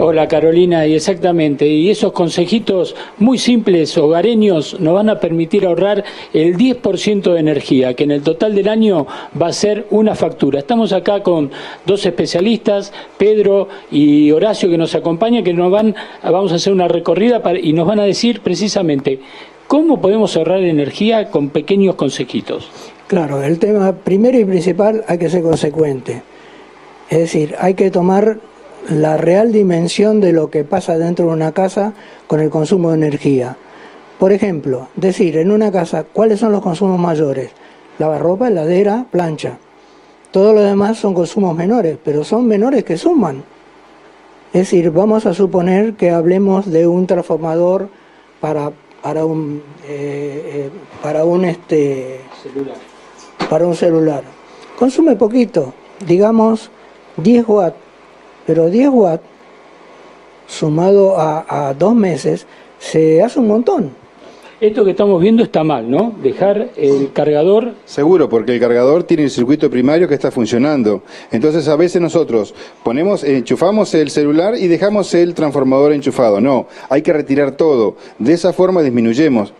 Hola Carolina, y exactamente, y esos consejitos muy simples, hogareños, nos van a permitir ahorrar el 10% de energía, que en el total del año va a ser una factura. Estamos acá con dos especialistas, Pedro y Horacio, que nos acompañan, que vamos a hacer una recorrida y nos van a decir precisamente cómo podemos ahorrar energía con pequeños consejitos. Claro, el tema primero y principal, hay que ser consecuente. Es decir, hay que tomar la real dimensión de lo que pasa dentro de una casa con el consumo de energía. Por ejemplo, decir en una casa cuáles son los consumos mayores: lavarropa, heladera, plancha. Todo lo demás son consumos menores, pero son menores que suman. Es decir, vamos a suponer que hablemos de un transformador para un celular. Consume poquito, digamos 10 watts. Pero 10 watts, sumado a 2 meses, se hace un montón. Esto que estamos viendo está mal, ¿no? Dejar el cargador... Seguro, porque el cargador tiene el circuito primario que está funcionando. Entonces a veces nosotros enchufamos el celular y dejamos el transformador enchufado. No, hay que retirar todo. De esa forma disminuimos.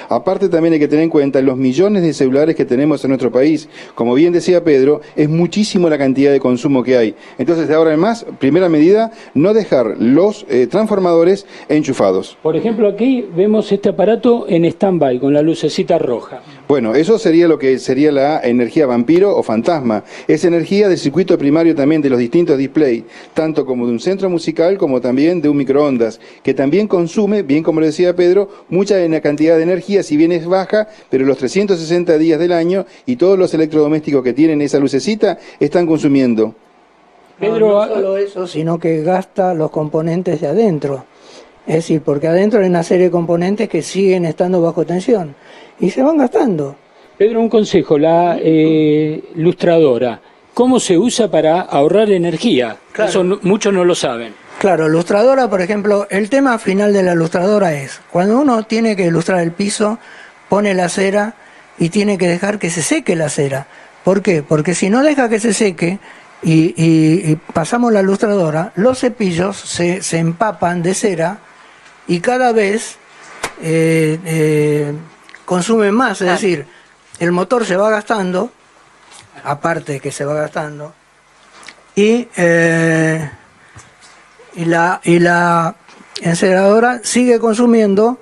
Aparte también hay que tener en cuenta los millones de celulares que tenemos en nuestro país. Como bien decía Pedro, es muchísimo la cantidad de consumo que hay. Entonces de ahora en más, primera medida, no dejar los transformadores enchufados. Por ejemplo, aquí vemos este aparato en stand-by, con la lucecita roja. Bueno, eso sería lo que sería la energía vampiro o fantasma. Es energía del circuito primario también de los distintos displays, tanto como de un centro musical como también de un microondas, que también consume, bien como lo decía Pedro, mucha cantidad de energía, si bien es baja, pero los 360 días del año y todos los electrodomésticos que tienen esa lucecita están consumiendo. Pedro, no solo eso, sino que gasta los componentes de adentro. Es decir, porque adentro hay una serie de componentes que siguen estando bajo tensión y se van gastando. Pedro, un consejo, la lustradora, ¿cómo se usa para ahorrar energía? Claro. Eso muchos no lo saben. Claro, lustradora, por ejemplo, el tema final de la lustradora es, cuando uno tiene que ilustrar el piso, pone la cera y tiene que dejar que se seque la cera. ¿Por qué? Porque si no deja que se seque y pasamos la lustradora, los cepillos se empapan de cera y cada vez consumen más, es decir, el motor se va gastando, aparte que se va gastando, y la enceradora sigue consumiendo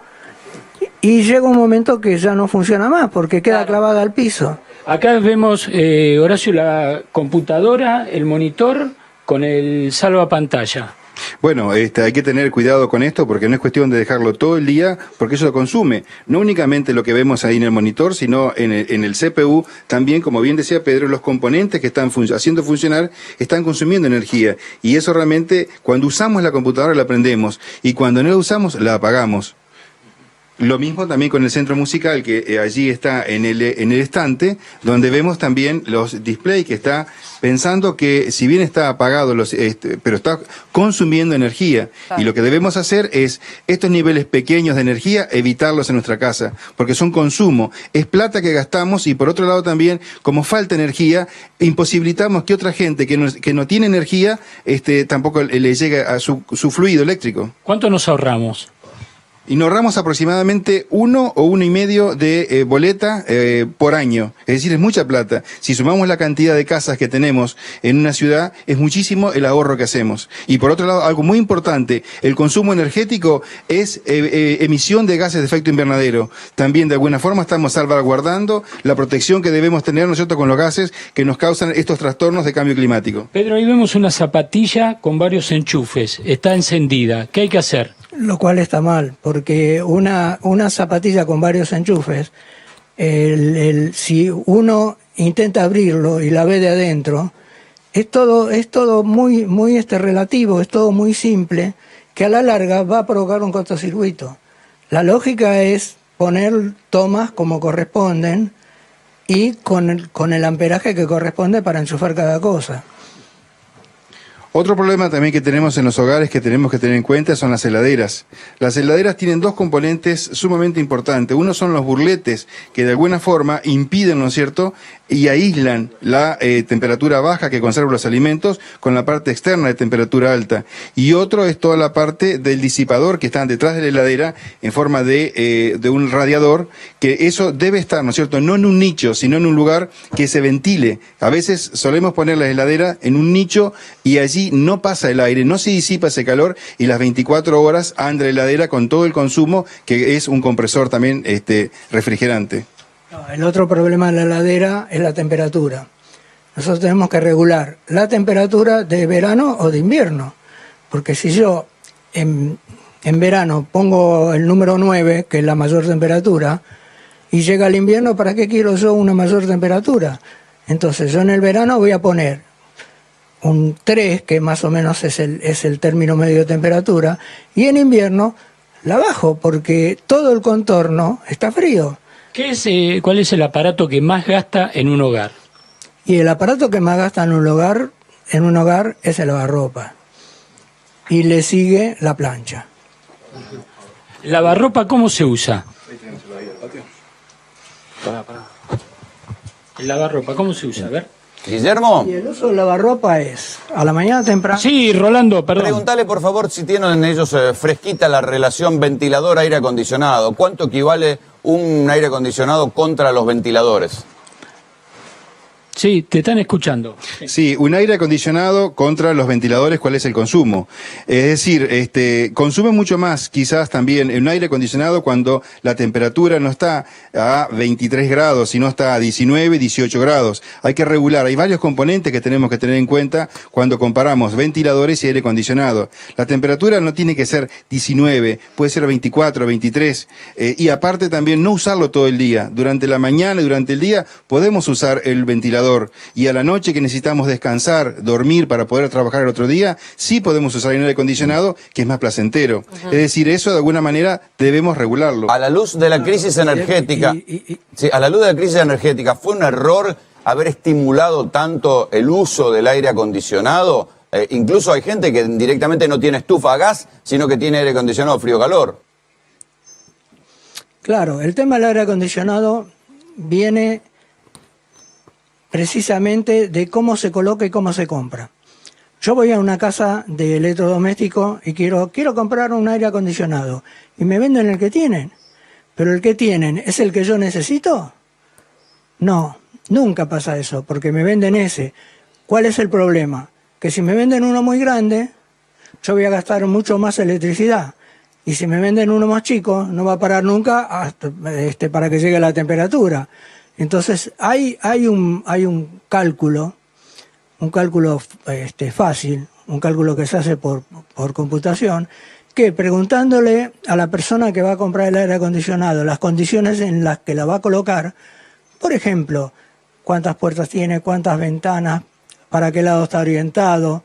y llega un momento que ya no funciona más porque queda clavada al piso. Acá vemos, Horacio, la computadora, el monitor con el salvapantalla. Bueno, hay que tener cuidado con esto porque no es cuestión de dejarlo todo el día porque eso lo consume. No únicamente lo que vemos ahí en el monitor, sino en el CPU, también, como bien decía Pedro, los componentes que están haciendo funcionar están consumiendo energía. Y eso realmente, cuando usamos la computadora la prendemos y cuando no la usamos la apagamos. Lo mismo también con el centro musical, que allí está en el estante, donde vemos también los displays, que está pensando que si bien está apagado, pero está consumiendo energía. Claro. Y lo que debemos hacer es estos niveles pequeños de energía, evitarlos en nuestra casa, porque son consumo, es plata que gastamos y por otro lado también, como falta energía, imposibilitamos que otra gente que no tiene energía, tampoco le llegue a su fluido eléctrico. ¿Cuánto nos ahorramos? Y nos ahorramos aproximadamente 1 o 1,5 de boleta por año. Es decir, es mucha plata. Si sumamos la cantidad de casas que tenemos en una ciudad, es muchísimo el ahorro que hacemos. Y por otro lado, algo muy importante, el consumo energético es emisión de gases de efecto invernadero. También de alguna forma estamos salvaguardando la protección que debemos tener nosotros con los gases que nos causan estos trastornos de cambio climático. Pedro, ahí vemos una zapatilla con varios enchufes. Está encendida. ¿Qué hay que hacer? Lo cual está mal, porque una zapatilla con varios enchufes, si uno intenta abrirlo y la ve de adentro, es todo muy relativo, es todo muy simple, que a la larga va a provocar un cortocircuito. La lógica es poner tomas como corresponden y con el amperaje que corresponde para enchufar cada cosa. Otro problema también que tenemos en los hogares que tenemos que tener en cuenta son las heladeras. Las heladeras tienen dos componentes sumamente importantes. Uno son los burletes que de alguna forma impiden, ¿no es cierto?, y aíslan la temperatura baja que conserva los alimentos con la parte externa de temperatura alta. Y otro es toda la parte del disipador que está detrás de la heladera en forma de un radiador, que eso debe estar, ¿no es cierto?, no en un nicho, sino en un lugar que se ventile. A veces solemos poner la heladera en un nicho y allí no pasa el aire, no se disipa ese calor y las 24 horas anda la heladera con todo el consumo, que es un compresor también refrigerante. El otro problema de la heladera es la temperatura. Nosotros tenemos que regular la temperatura de verano o de invierno, porque si yo en verano pongo el número 9, que es la mayor temperatura, y llega el invierno, ¿para qué quiero yo una mayor temperatura? Entonces yo en el verano voy a poner un 3, que más o menos es el término medio de temperatura, y en invierno la bajo, porque todo el contorno está frío. ¿Cuál es el aparato que más gasta en un hogar? Y el aparato que más gasta en un hogar es el lavarropa. Y le sigue la plancha. ¿El lavarropa cómo se usa? El lavarropa, ¿cómo se usa? A ver. Guillermo. Y el uso del lavarropa es a la mañana temprano. Sí, Rolando, perdón. Pregúntale, por favor, si tienen ellos fresquita la relación ventilador-aire acondicionado. ¿Cuánto equivale un aire acondicionado contra los ventiladores? Sí, te están escuchando. Sí, un aire acondicionado contra los ventiladores, ¿cuál es el consumo? Es decir, consume mucho más quizás también un aire acondicionado cuando la temperatura no está a 23 grados, sino está a 19, 18 grados. Hay que regular, hay varios componentes que tenemos que tener en cuenta cuando comparamos ventiladores y aire acondicionado. La temperatura no tiene que ser 19, puede ser 24, 23, y aparte también no usarlo todo el día. Durante la mañana y durante el día podemos usar el ventilador. Y a la noche que necesitamos descansar, dormir para poder trabajar el otro día, sí podemos usar el aire acondicionado, que es más placentero. Es decir, eso de alguna manera debemos regularlo. A la luz de la crisis energética, sí, a la luz de la crisis energética, ¿fue un error haber estimulado tanto el uso del aire acondicionado? Incluso hay gente que directamente no tiene estufa a gas, sino que tiene aire acondicionado frío-calor. Claro, el tema del aire acondicionado viene precisamente de cómo se coloca y cómo se compra. Yo voy a una casa de electrodoméstico y quiero comprar un aire acondicionado y me venden el que tienen. ¿Pero el que tienen es el que yo necesito? No, nunca pasa eso, porque me venden ese. ¿Cuál es el problema? Que si me venden uno muy grande, yo voy a gastar mucho más electricidad. Y si me venden uno más chico, no va a parar nunca hasta, para que llegue la temperatura. Entonces hay un cálculo fácil, un cálculo que se hace por computación, que preguntándole a la persona que va a comprar el aire acondicionado las condiciones en las que la va a colocar, por ejemplo, cuántas puertas tiene, cuántas ventanas, para qué lado está orientado,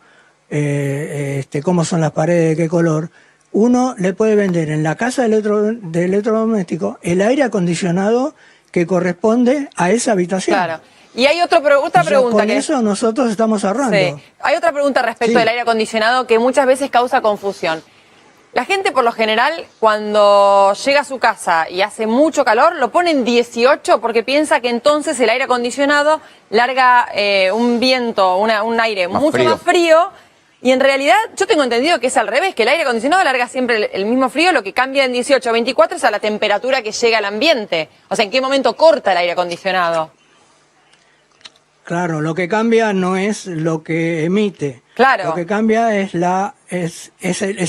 cómo son las paredes, de qué color, uno le puede vender en la casa de electrodoméstico el aire acondicionado que corresponde a esa habitación. Claro. Y hay otra pregunta con eso nosotros estamos ahorrando. Sí. Hay otra pregunta respecto del aire acondicionado que muchas veces causa confusión. La gente, por lo general, cuando llega a su casa y hace mucho calor, lo pone en 18 porque piensa que entonces el aire acondicionado larga un viento, un aire mucho más frío. Y en realidad yo tengo entendido que es al revés, que el aire acondicionado larga siempre el mismo frío, lo que cambia en 18 a 24 es a la temperatura que llega al ambiente. O sea, ¿en qué momento corta el aire acondicionado? Claro, lo que cambia no es lo que emite. Claro. Lo que cambia es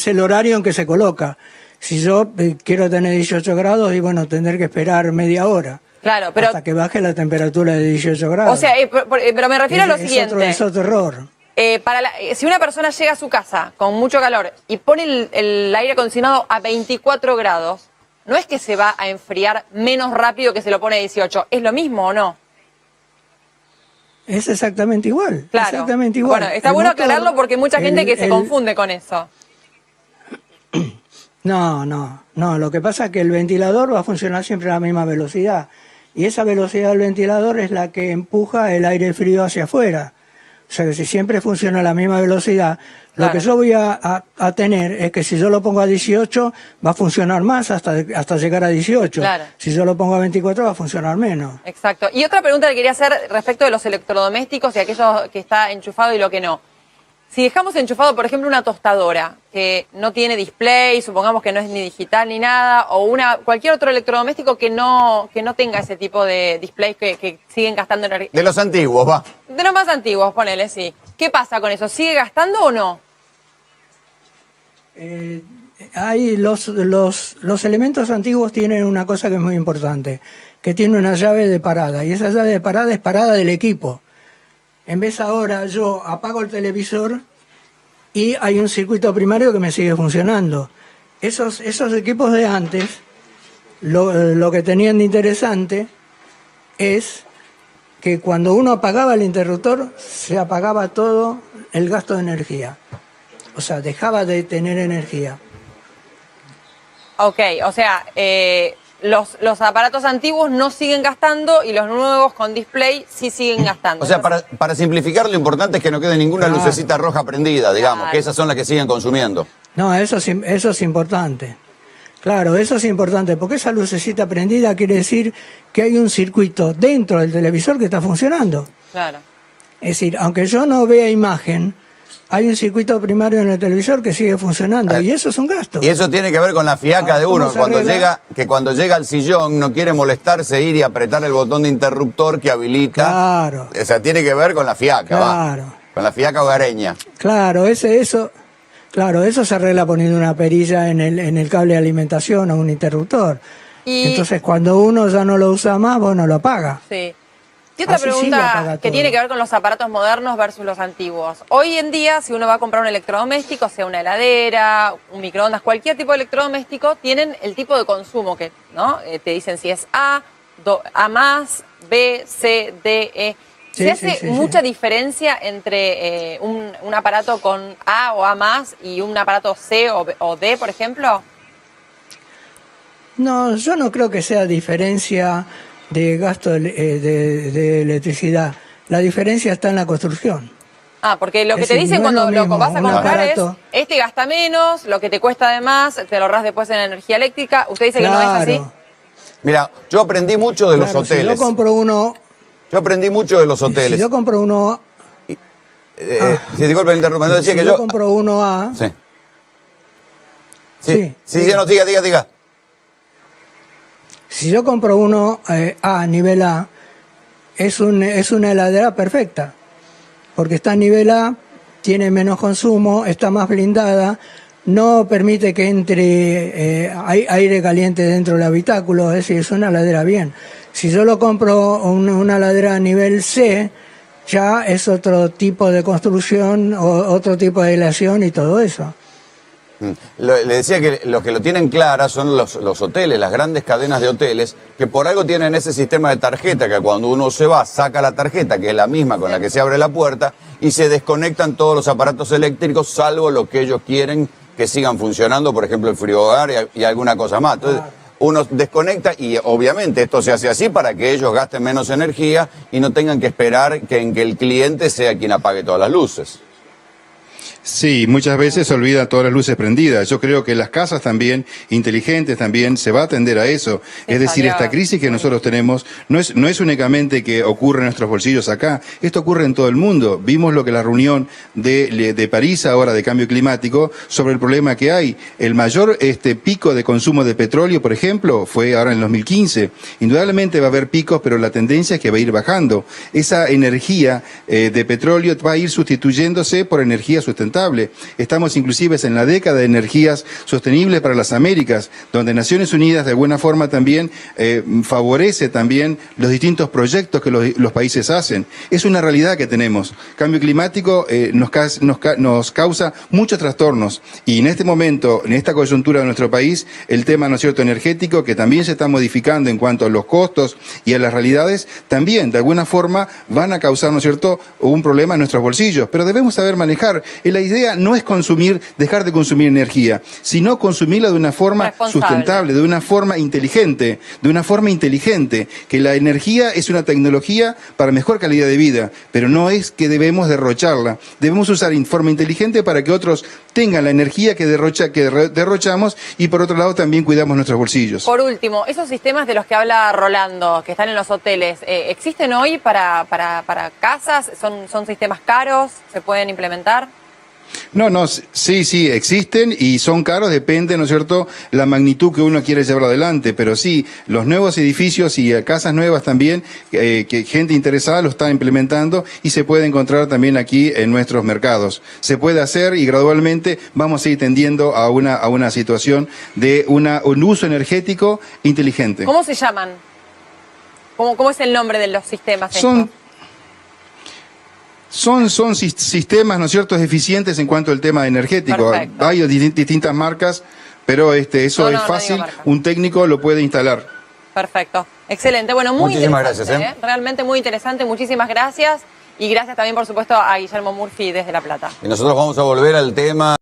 el horario en que se coloca. Si yo quiero tener 18 grados, y bueno, tendré que esperar media hora. Claro, pero hasta que baje la temperatura de 18 grados. O sea, pero me refiero a lo siguiente. Es otro error. Si una persona llega a su casa con mucho calor y pone el aire acondicionado a 24 grados, ¿no es que se va a enfriar menos rápido que se lo pone a 18? ¿Es lo mismo o no? Es exactamente igual. Claro. Exactamente igual. Bueno, está bueno aclararlo porque hay mucha gente que se confunde con eso. No. Lo que pasa es que el ventilador va a funcionar siempre a la misma velocidad. Y esa velocidad del ventilador es la que empuja el aire frío hacia afuera. O sea que si siempre funciona a la misma velocidad, Lo que yo voy a tener es que si yo lo pongo a 18, va a funcionar más hasta llegar a 18. Claro. Si yo lo pongo a 24, va a funcionar menos. Exacto. Y otra pregunta que quería hacer respecto de los electrodomésticos y aquellos que está enchufado y lo que no. Si dejamos enchufado, por ejemplo, una tostadora que no tiene display, supongamos que no es ni digital ni nada, o cualquier otro electrodoméstico que no tenga ese tipo de displays que siguen gastando energía. De los antiguos, va. De los más antiguos, ponele, sí. ¿Qué pasa con eso? ¿Sigue gastando o no? Hay los elementos antiguos tienen una cosa que es muy importante, que tiene una llave de parada, y esa llave de parada es parada del equipo. En vez ahora yo apago el televisor y hay un circuito primario que me sigue funcionando. Esos equipos de antes, lo que tenían de interesante es que cuando uno apagaba el interruptor, se apagaba todo el gasto de energía. O sea, dejaba de tener energía. Ok, o sea, los aparatos antiguos no siguen gastando y los nuevos con display sí siguen gastando. O sea, para simplificar, lo importante es que no quede ninguna lucecita roja prendida, digamos, Claro. que esas son las que siguen consumiendo. No, eso es importante. Claro, eso es importante, porque esa lucecita prendida quiere decir que hay un circuito dentro del televisor que está funcionando. Claro. Es decir, aunque yo no vea imagen, hay un circuito primario en el televisor que sigue funcionando, y eso es un gasto. Y eso tiene que ver con la fiaca de uno, cuando llega al sillón no quiere molestarse, ir y apretar el botón de interruptor que habilita. Claro. O sea, tiene que ver con la fiaca, Claro. va. Con la fiaca hogareña. Claro, eso se arregla poniendo una perilla en el cable de alimentación o un interruptor. Entonces, cuando uno ya no lo usa más, bueno, lo apaga. Sí. Y otra Así sí lo pregunta apaga que todo. tiene que ver con los aparatos modernos versus los antiguos. Hoy en día, si uno va a comprar un electrodoméstico, sea una heladera, un microondas, cualquier tipo de electrodoméstico, tienen el tipo de consumo que, ¿no? Te dicen si es A más, B, C, D, E. Sí, ¿Se hace sí, mucha diferencia entre un aparato con A o A más y un aparato C o D, por ejemplo? No, yo no creo que sea diferencia de gasto de electricidad. La diferencia está en la construcción. Ah, porque lo que Es te decir, dicen no es cuando lo lo mismo vas a un comprar aparato. es, este gasta menos, lo que te cuesta de más, te lo ahorras después en energía eléctrica. ¿Usted dice que no es así? Mira, yo aprendí mucho de los Claro, hoteles. Si yo compro uno... Yo aprendí mucho de los hoteles. Si yo compro uno... Si disculpe, interrumpa, no decía si que yo yo... compro uno A... Sí. Sí, Sí, no, diga. Si yo compro uno A, nivel A, es una heladera perfecta, porque está a nivel A, tiene menos consumo, está más blindada, no permite que entre aire caliente dentro del habitáculo, es decir, es una heladera bien. Si yo lo compro una heladera a nivel C, ya es otro tipo de construcción, otro tipo de aislación y todo eso. Le decía que los que lo tienen clara son los hoteles, las grandes cadenas de hoteles, que por algo tienen ese sistema de tarjeta, que cuando uno se va, saca la tarjeta, que es la misma con la que se abre la puerta, y se desconectan todos los aparatos eléctricos, salvo lo que ellos quieren que sigan funcionando, por ejemplo el frigobar y alguna cosa más. Entonces, uno desconecta y obviamente esto se hace así para que ellos gasten menos energía y no tengan que esperar que el cliente sea quien apague todas las luces. Sí, muchas veces se olvidan todas las luces prendidas. Yo creo que las casas también, inteligentes también, se va a atender a eso. Es decir, esta crisis que nosotros tenemos no es únicamente que ocurre en nuestros bolsillos acá, esto ocurre en todo el mundo. Vimos lo que la reunión de París ahora de cambio climático sobre el problema que hay. El mayor pico de consumo de petróleo, por ejemplo, fue ahora en el 2015. Indudablemente va a haber picos, pero la tendencia es que va a ir bajando. Esa energía de petróleo va a ir sustituyéndose por energía sustentable. Estamos inclusive en la década de energías sostenibles para las Américas, donde Naciones Unidas de alguna forma también favorece también los distintos proyectos que los países hacen. Es una realidad que tenemos. Cambio climático nos causa muchos trastornos y en este momento, en esta coyuntura de nuestro país, el tema, ¿no es cierto?, energético, que también se está modificando en cuanto a los costos y a las realidades, también de alguna forma van a causar, ¿no es cierto?, un problema en nuestros bolsillos. Pero debemos saber manejar. El idea no es dejar de consumir energía, sino consumirla de una forma responsable, sustentable, de una forma inteligente, que la energía es una tecnología para mejor calidad de vida, pero no es que debemos derrocharla. Debemos usar en forma inteligente para que otros tengan la energía que derrochamos y por otro lado también cuidamos nuestros bolsillos. Por último, esos sistemas de los que habla Rolando, que están en los hoteles, ¿existen hoy para casas? ¿Son sistemas caros? ¿Se pueden implementar? No, sí, existen y son caros, depende, ¿no es cierto?, la magnitud que uno quiere llevar adelante, pero sí, los nuevos edificios y casas nuevas también, que gente interesada lo está implementando y se puede encontrar también aquí en nuestros mercados. Se puede hacer y gradualmente vamos a ir tendiendo a una situación de un uso energético inteligente. ¿Cómo se llaman? ¿Cómo es el nombre de los sistemas estos? Son sistemas, ¿no es cierto?, eficientes en cuanto al tema energético. Perfecto. Hay distintas marcas, pero eso es fácil, un técnico lo puede instalar. Perfecto, excelente. Bueno, muy Muchísimas interesante, gracias. Realmente muy interesante, muchísimas gracias. Y gracias también, por supuesto, a Guillermo Murphy desde La Plata. Y nosotros vamos a volver al tema